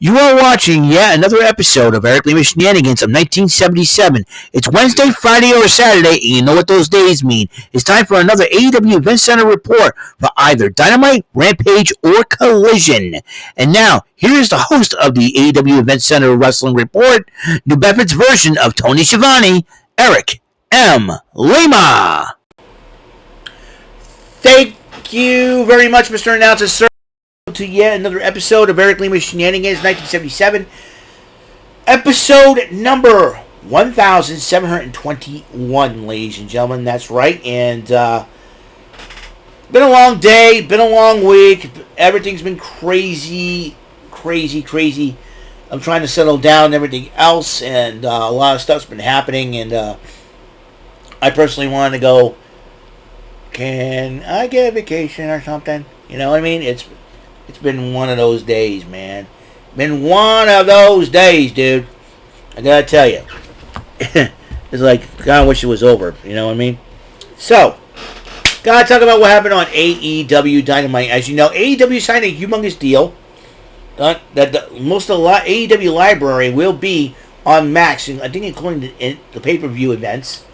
You are watching yet another episode of Eric Lima Shenanigans of 1977. It's Wednesday, Friday, or Saturday, and you know what those days mean. It's time for another AEW Event Center report for either Dynamite, Rampage, or Collision. And now, here is the host of the AEW Event Center Wrestling Report, New Bedford's version of Tony Schiavone, Eric M. Lima. Thank you very much, Mr. Announcer, sir. To yet another episode of Eric Lima Shenanigans 1977. Episode number 1721, ladies and gentlemen. That's right. And been a long day, been a long week. Everything's been crazy. I'm trying to settle down and everything else, and a lot of stuff's been happening, and I personally wanted to go, can I get a vacation or something? You know what I mean? It's been one of those days, man. Been one of those days, dude. I gotta tell you. It's like, God, I wish it was over. You know what I mean? So, gotta talk about what happened on AEW Dynamite. As you know, AEW signed a humongous deal. That most of the AEW library will be on Max, I think including the pay-per-view events.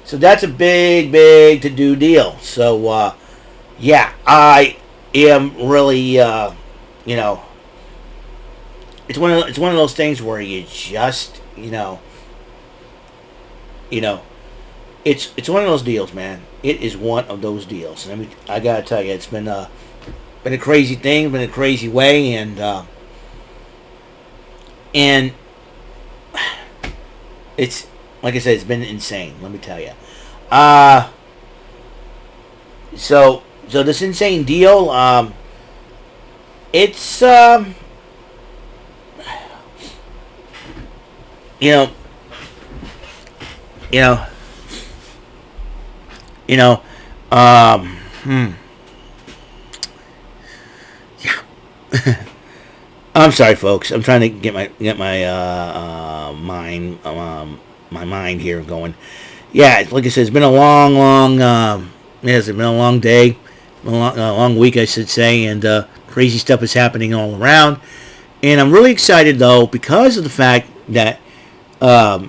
So that's a big to-do deal. So, yeah, I am really, it's one of those things where you just, it's one of those deals, man. It is one of those deals. And I gotta tell you, it's been a crazy thing, been a crazy way, and it's, like I said, it's been insane. Let me tell you. So this insane deal, it's, hmm, yeah. I'm sorry, folks. I'm trying to get my mind here going. Yeah, like I said, it's been a long it's been a long day, a long week, I should say, and crazy stuff is happening all around. And I'm really excited, though, because of the fact that I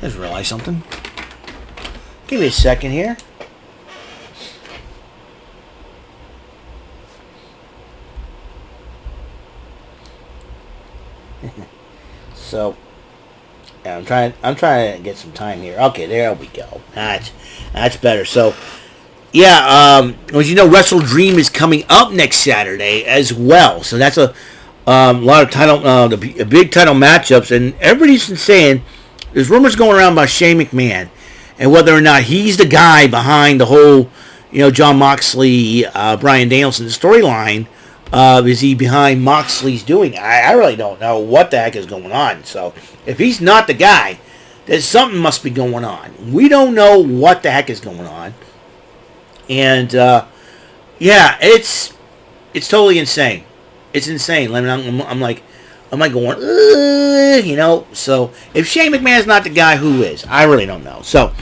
just realized something. Give me a second here. So, yeah, I'm trying to get some time here. Okay, there we go. That's better. So, yeah, as you know, WrestleDream is coming up next Saturday as well. So that's a lot of title, big title matchups, and everybody's been saying there's rumors going around about Shane McMahon and whether or not he's the guy behind the whole, John Moxley, Bryan Danielson storyline. Is he behind Moxley's doing? I really don't know what the heck is going on. So if he's not the guy, there's something must be going on. We don't know what the heck is going on. And yeah, it's totally insane. It's insane. I mean, I'm like going, So if Shane McMahon's not the guy, who is? I really don't know. So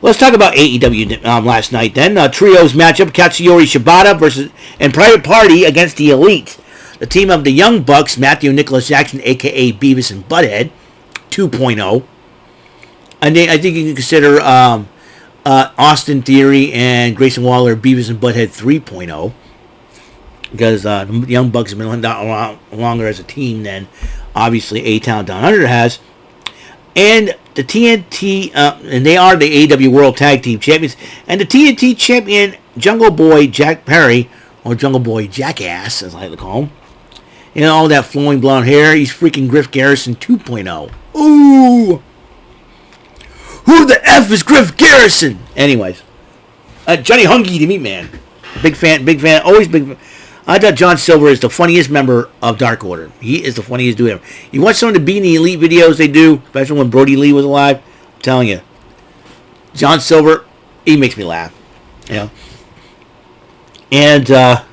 let's talk about AEW last night then. Trios matchup, Katsuyori Shibata versus and Private Party against the Elite. The team of the Young Bucks, Matthew Nicholas Jackson, a.k.a. Beavis and Butthead, 2.0. And I think you can consider Austin Theory and Grayson Waller, Beavis and Butthead 3.0. Because the Young Bucks have been a lot longer as a team than, obviously, A-Town Down Under has. And the TNT, and they are the AEW World Tag Team Champions. And the TNT Champion, Jungle Boy Jack Perry, or Jungle Boy Jackass, as I like to call him. All that flowing blonde hair. He's freaking Griff Garrison 2.0. Ooh! Who the F is Griff Garrison? Anyways. Johnny Hungy, the Meat Man. Big fan, always big fan. I thought John Silver is the funniest member of Dark Order. He is the funniest dude ever. You watch some of the Being the Elite videos they do, especially when Brody Lee was alive. I'm telling you, John Silver, he makes me laugh. And during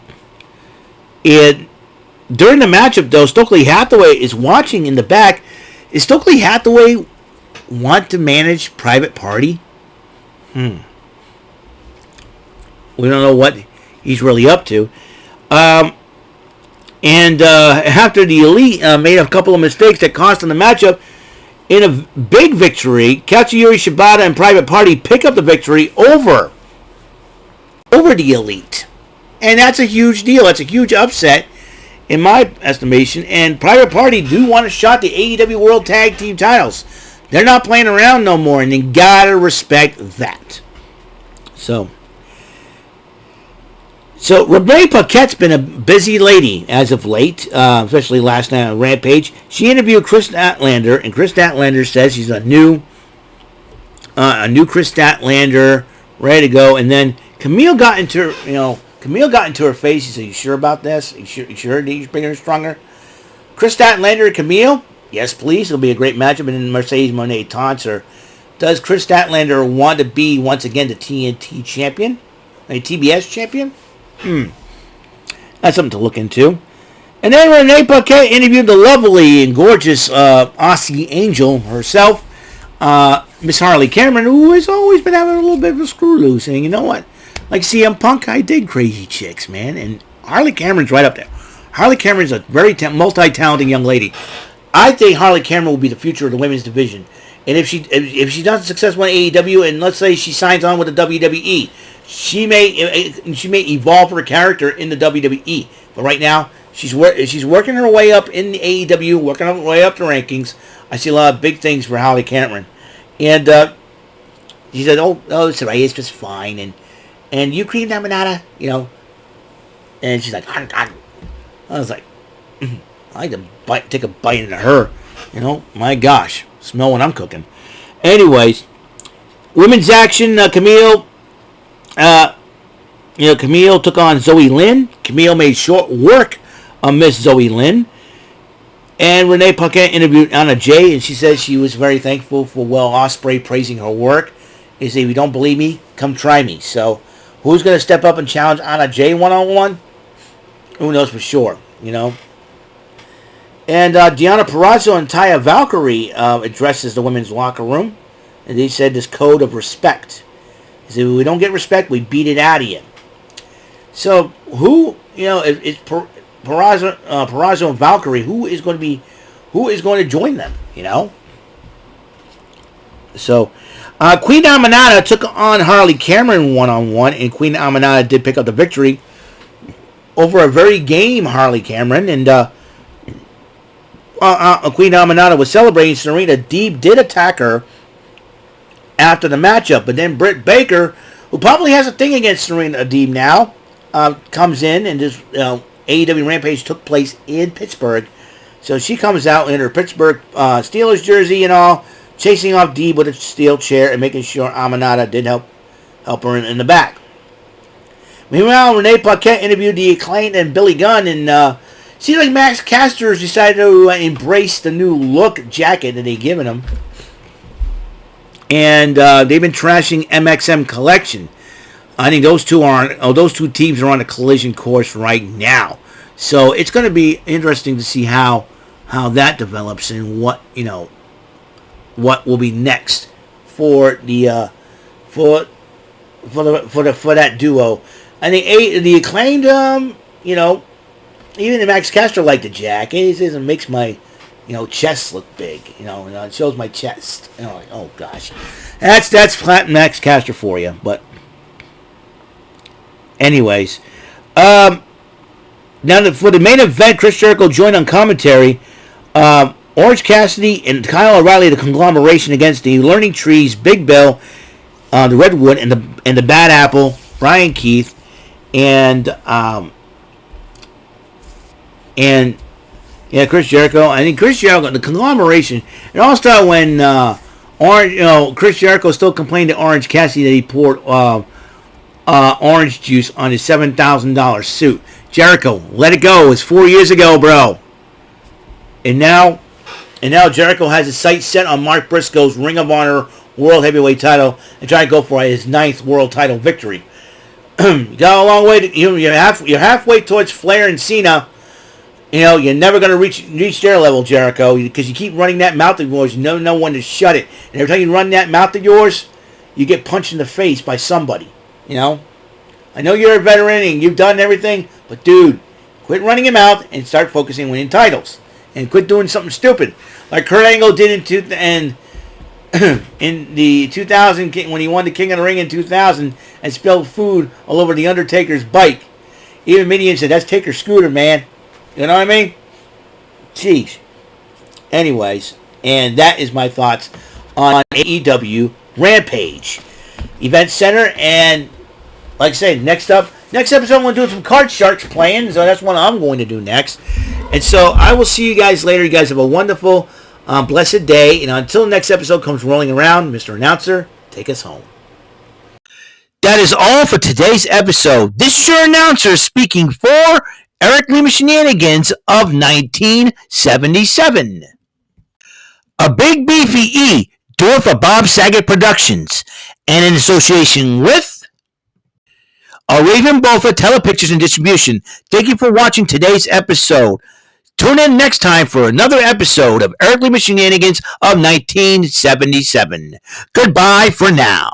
the matchup, though, Stokely Hathaway is watching in the back. Is Stokely Hathaway want to manage Private Party? We don't know what he's really up to. And after the Elite made a couple of mistakes that cost him the matchup, in a big victory, Katsuyori Shibata and Private Party pick up the victory over the Elite. And that's a huge deal. That's a huge upset in my estimation. And Private Party do want to shot the AEW World Tag Team titles. They're not playing around no more, and you gotta respect that. So Renee Paquette's been a busy lady as of late, especially last night on Rampage. She interviewed Chris Statlander, and Chris Statlander says she's a new Chris Statlander, ready to go. And then Camille got into her face. She said, "You sure about this? You sure that you're bringing her stronger?" Chris Statlander and Camille, yes, please. It'll be a great matchup. And then Mercedes Moné taunts her. Does Chris Statlander want to be once again the TNT champion, a TBS champion? That's something to look into. And then Renee Paquette interviewed the lovely and gorgeous Aussie Angel herself, Miss Harley Cameron, who has always been having a little bit of a screw loose. And you know what? Like CM Punk, I dig crazy chicks, man. And Harley Cameron's right up there. Harley Cameron's a very multi-talented young lady. I think Harley Cameron will be the future of the women's division. And if she does successful in AEW, and let's say she signs on with the WWE, she may evolve her character in the WWE. But right now, she's working her way up in the AEW, working her way up the rankings. I see a lot of big things for Harley Cameron. And she said, "Oh, it's all right. It's just fine." And you cream Namanata, And she's like, I was like, I like to take a bite into her. My gosh. Smell what I'm cooking. Anyways, women's action, Camille took on Zoe Lynn. Camille made short work of Miss Zoe Lynn. And Renee Paquette interviewed Anna Jay, and she said she was very thankful for Will Ospreay praising her work. He said, "If you don't believe me, come try me." So, who's going to step up and challenge Anna Jay one-on-one? Who knows for sure, And Deonna Purrazzo and Taya Valkyrie addresses the women's locker room. And they said this code of respect. They said, if we don't get respect, we beat it out of you. So, it's Purrazzo and Valkyrie, who is going to join them, So, Queen Aminata took on Harley Cameron one-on-one, and Queen Aminata did pick up the victory over a very game Harley Cameron, and Queen Aminata was celebrating. Serena Deeb did attack her after the matchup, but then Britt Baker, who probably has a thing against Serena Deeb now, comes in, and this AEW Rampage took place in Pittsburgh. So she comes out in her Pittsburgh Steelers jersey and all, chasing off Deeb with a steel chair and making sure Aminata did help her in the back. Meanwhile, Renee Paquette interviewed the Acclaimed and Billy Gunn, and seems like Max Caster has decided to embrace the new look jacket that they've given him. And they've been trashing MXM Collection. I think those two teams are on a collision course right now. So it's going to be interesting to see how that develops and what will be next for the for that duo. I think the Acclaimed, even the Max Caster liked the jacket. He says it makes my, chest look big. It shows my chest. And I'm like, oh gosh, that's flat Max Caster for you. But anyways, now for the main event, Chris Jericho joined on commentary. Orange Cassidy and Kyle O'Reilly, the conglomeration against the Learning Trees, Big Bill, the Redwood, and the Bad Apple, Brian Keith, and Chris Jericho. I think Chris Jericho, the conglomeration, it all started when Chris Jericho still complained to Orange Cassidy that he poured orange juice on his $7,000 suit. Jericho, let it go. It was 4 years ago, bro. And now Jericho has his sights set on Mark Briscoe's Ring of Honor World Heavyweight title and trying to go for his 9th world title victory. You got a long way to, you're halfway towards Flair and Cena. You're never going to reach their level, Jericho, because you keep running that mouth of yours. You never know when to shut it. And every time you run that mouth of yours, you get punched in the face by somebody. I I know you're a veteran and you've done everything, but dude, quit running your mouth and start focusing on winning titles. And quit doing something stupid. Like Kurt Angle did in the 2000, when he won the King of the Ring in 2000 and spilled food all over the Undertaker's bike. Even Midian said, that's Taker's scooter, man. You know what I mean? Jeez. Anyways, and that is my thoughts on AEW Rampage Event Center. And like I said, next episode I'm going to do some Card Sharks playing, so that's what I'm going to do next. And so I will see you guys later. You guys have a wonderful, blessed day. And until the next episode comes rolling around, Mr. Announcer, take us home. That is all for today's episode. This is your announcer speaking for Eric Lima Shenanigans of 1977. A Big Beefy E, do it for Bob Saget Productions, and in association with a Raven Bofa Telepictures and Distribution. Thank you for watching today's episode. Tune in next time for another episode of Eric Lima Shenanigans of 1977. Goodbye for now.